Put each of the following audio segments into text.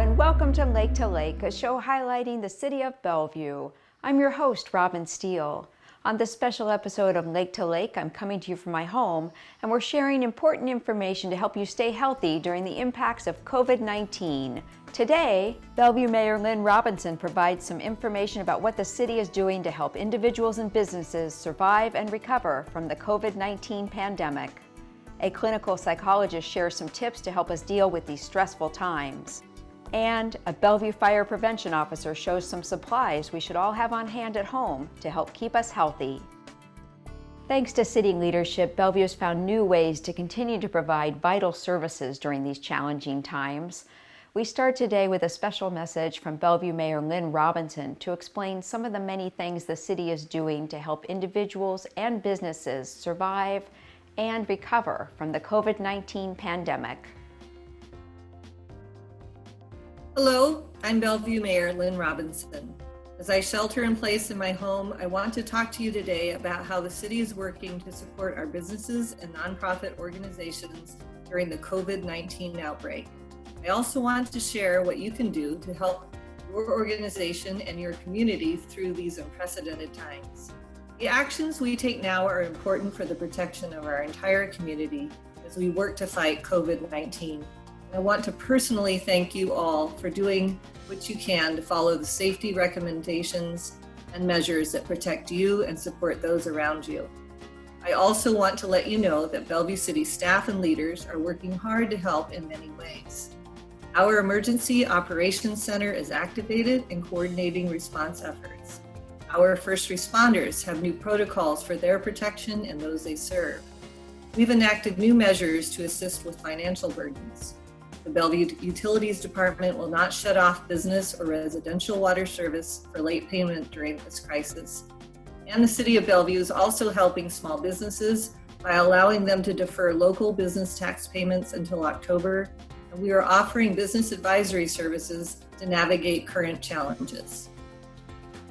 and welcome to Lake, a show highlighting the city of Bellevue. I'm your host, Robin Steele. On this special episode of Lake, I'm coming to you from my home, and we're sharing important information to help you stay healthy during the impacts of COVID-19. Today, Bellevue Mayor Lynne Robinson provides some information about what the city is doing to help individuals and businesses survive and recover from the COVID-19 pandemic. A clinical psychologist shares some tips to help us deal with these stressful times. And a Bellevue fire prevention officer shows some supplies we should all have on hand at home to help keep us healthy. Thanks to city leadership, Bellevue has found new ways to continue to provide vital services during these challenging times. We start today with a special message from Bellevue Mayor Lynne Robinson to explain some of the many things the city is doing to help individuals and businesses survive and recover from the COVID-19 pandemic. Hello, I'm Bellevue Mayor Lynne Robinson. As I shelter in place in my home, I want to talk to you today about how the city is working to support our businesses and nonprofit organizations during the COVID-19 outbreak. I also want to share what you can do to help your organization and your community through these unprecedented times. The actions we take now are important for the protection of our entire community as we work to fight COVID-19. I want to personally thank you all for doing what you can to follow the safety recommendations and measures that protect you and support those around you. I also want to let you know that Bellevue City staff and leaders are working hard to help in many ways. Our Emergency Operations Center is activated and coordinating response efforts. Our first responders have new protocols for their protection and those they serve. We've enacted new measures to assist with financial burdens. The Bellevue Utilities Department will not shut off business or residential water service for late payment during this crisis. And the City of Bellevue is also helping small businesses by allowing them to defer local business tax payments until October. And we are offering business advisory services to navigate current challenges.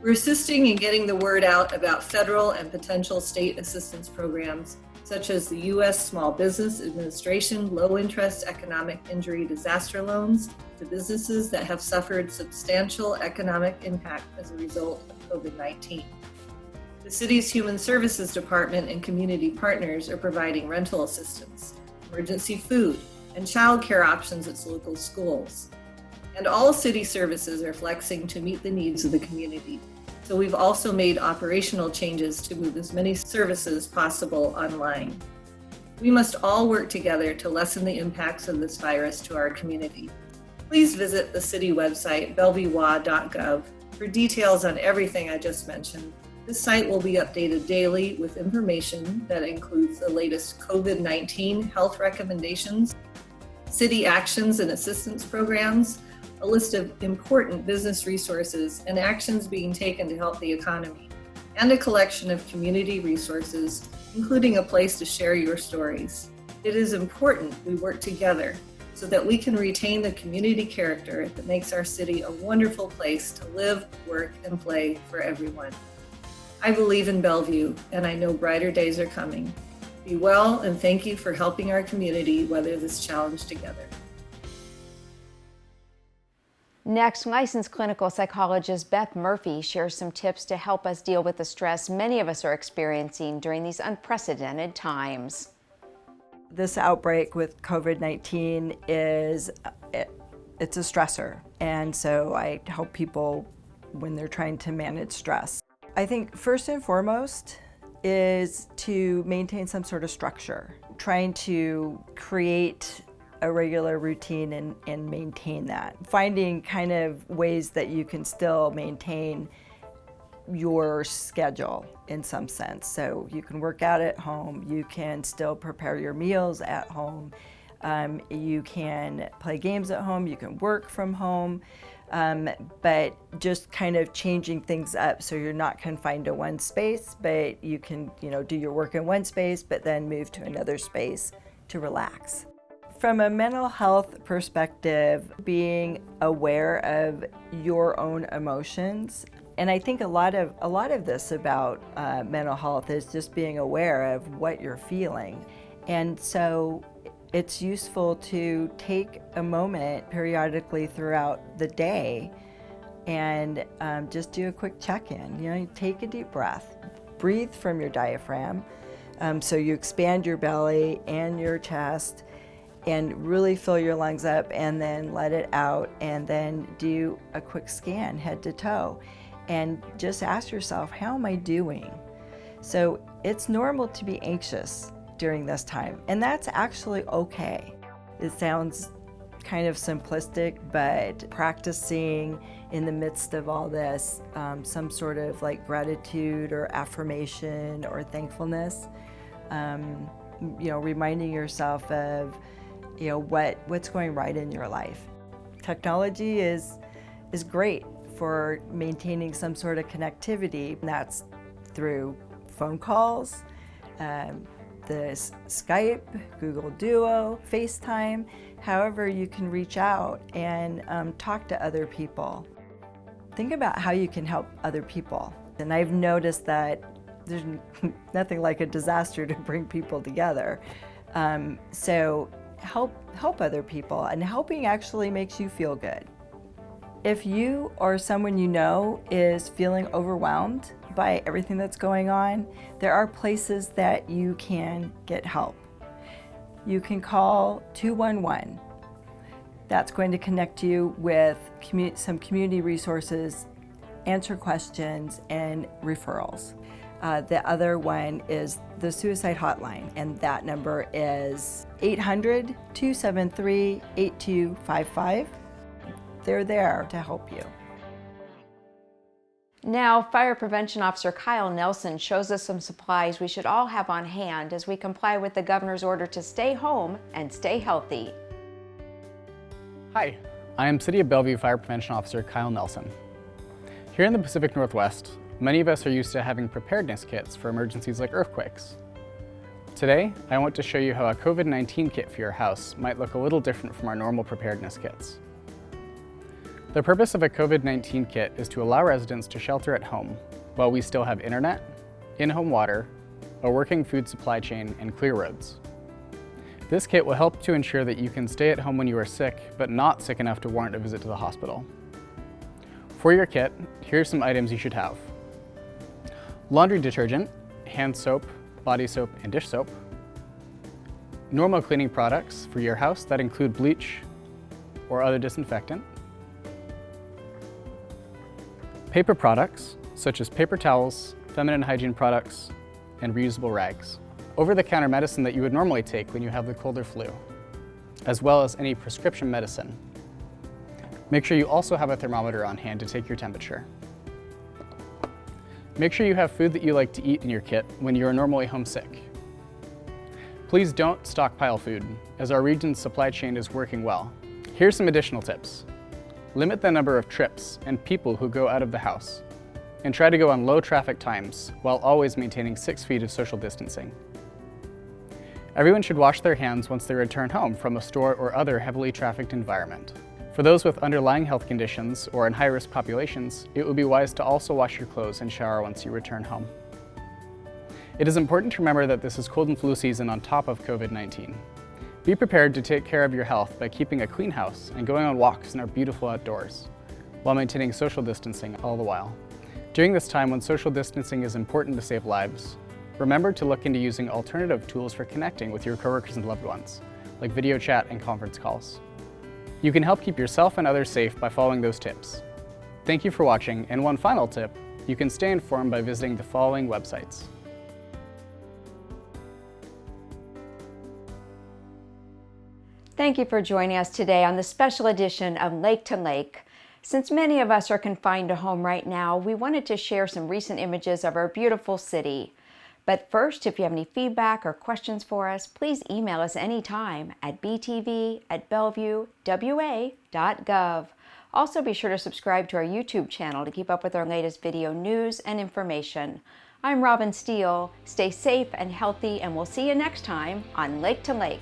We're assisting in getting the word out about federal and potential state assistance programs such as the U.S. Small Business Administration low-interest economic injury disaster loans to businesses that have suffered substantial economic impact as a result of COVID-19. The city's Human Services Department and community partners are providing rental assistance, emergency food, and child care options at local schools. And all city services are flexing to meet the needs of the community. So we've also made operational changes to move as many services possible online. We must all work together to lessen the impacts of this virus to our community. Please visit the city website, bellevuewa.gov, for details on everything I just mentioned. This site will be updated daily with information that includes the latest COVID-19 health recommendations, city actions and assistance programs, a list of important business resources and actions being taken to help the economy, and a collection of community resources, including a place to share your stories. It is important we work together so that we can retain the community character that makes our city a wonderful place to live, work, and play for everyone. I believe in Bellevue, and I know brighter days are coming. Be well, and thank you for helping our community weather this challenge together. Next, licensed clinical psychologist Beth Murphy shares some tips to help us deal with the stress many of us are experiencing during these unprecedented times. This outbreak with COVID-19 it's a stressor, and so I help people when they're trying to manage stress. I think first and foremost is to maintain some sort of structure, trying to create a regular routine and maintain that. Finding kind of ways that you can still maintain your schedule in some sense. So you can work out at home, you can still prepare your meals at home, you can play games at home, you can work from home, but just kind of changing things up so you're not confined to one space, but you can, do your work in one space, but then move to another space to relax. From a mental health perspective, being aware of your own emotions, and I think a lot of this about mental health is just being aware of what you're feeling. And so it's useful to take a moment periodically throughout the day and just do a quick check-in. You take a deep breath, breathe from your diaphragm, so you expand your belly and your chest and really fill your lungs up, and then let it out, and then do a quick scan head to toe and just ask yourself, how am I doing? So it's normal to be anxious during this time, and that's actually okay. It sounds kind of simplistic, but practicing in the midst of all this some sort of like gratitude or affirmation or thankfulness, reminding yourself of what's going right in your life. Technology is great for maintaining some sort of connectivity. That's through phone calls, the Skype, Google Duo, FaceTime, however you can reach out and talk to other people. Think about how you can help other people. And I've noticed that there's nothing like a disaster to bring people together. So help other people, and helping actually makes you feel good. If you or someone you know is feeling overwhelmed by everything that's going on, there are places that you can get help. You can call 211. That's going to connect you with some community resources, answer questions, and referrals. The other one is the suicide hotline, and that number is 800-273-8255. They're there to help you. Now, Fire Prevention Officer Kyle Nelson shows us some supplies we should all have on hand as we comply with the governor's order to stay home and stay healthy. Hi, I am City of Bellevue Fire Prevention Officer Kyle Nelson. Here in the Pacific Northwest, many of us are used to having preparedness kits for emergencies like earthquakes. Today, I want to show you how a COVID-19 kit for your house might look a little different from our normal preparedness kits. The purpose of a COVID-19 kit is to allow residents to shelter at home while we still have internet, in-home water, a working food supply chain, and clear roads. This kit will help to ensure that you can stay at home when you are sick, but not sick enough to warrant a visit to the hospital. For your kit, here are some items you should have. Laundry detergent, hand soap, body soap, and dish soap. Normal cleaning products for your house that include bleach or other disinfectant. Paper products, such as paper towels, feminine hygiene products, and reusable rags. Over-the-counter medicine that you would normally take when you have the cold or flu, as well as any prescription medicine. Make sure you also have a thermometer on hand to take your temperature. Make sure you have food that you like to eat in your kit when you are normally homesick. Please don't stockpile food, as our region's supply chain is working well. Here's some additional tips. Limit the number of trips and people who go out of the house, and try to go on low traffic times while always maintaining 6 feet of social distancing. Everyone should wash their hands once they return home from a store or other heavily trafficked environment. For those with underlying health conditions or in high-risk populations, it would be wise to also wash your clothes and shower once you return home. It is important to remember that this is cold and flu season on top of COVID-19. Be prepared to take care of your health by keeping a clean house and going on walks in our beautiful outdoors, while maintaining social distancing all the while. During this time when social distancing is important to save lives, remember to look into using alternative tools for connecting with your coworkers and loved ones, like video chat and conference calls. You can help keep yourself and others safe by following those tips. Thank you for watching, and one final tip, you can stay informed by visiting the following websites. Thank you for joining us today on the special edition of Lake to Lake. Since many of us are confined to home right now, we wanted to share some recent images of our beautiful city. But first, if you have any feedback or questions for us, please email us anytime at btv@bellevuewa.gov. Also, be sure to subscribe to our YouTube channel to keep up with our latest video news and information. I'm Robin Steele. Stay safe and healthy, and we'll see you next time on Lake to Lake.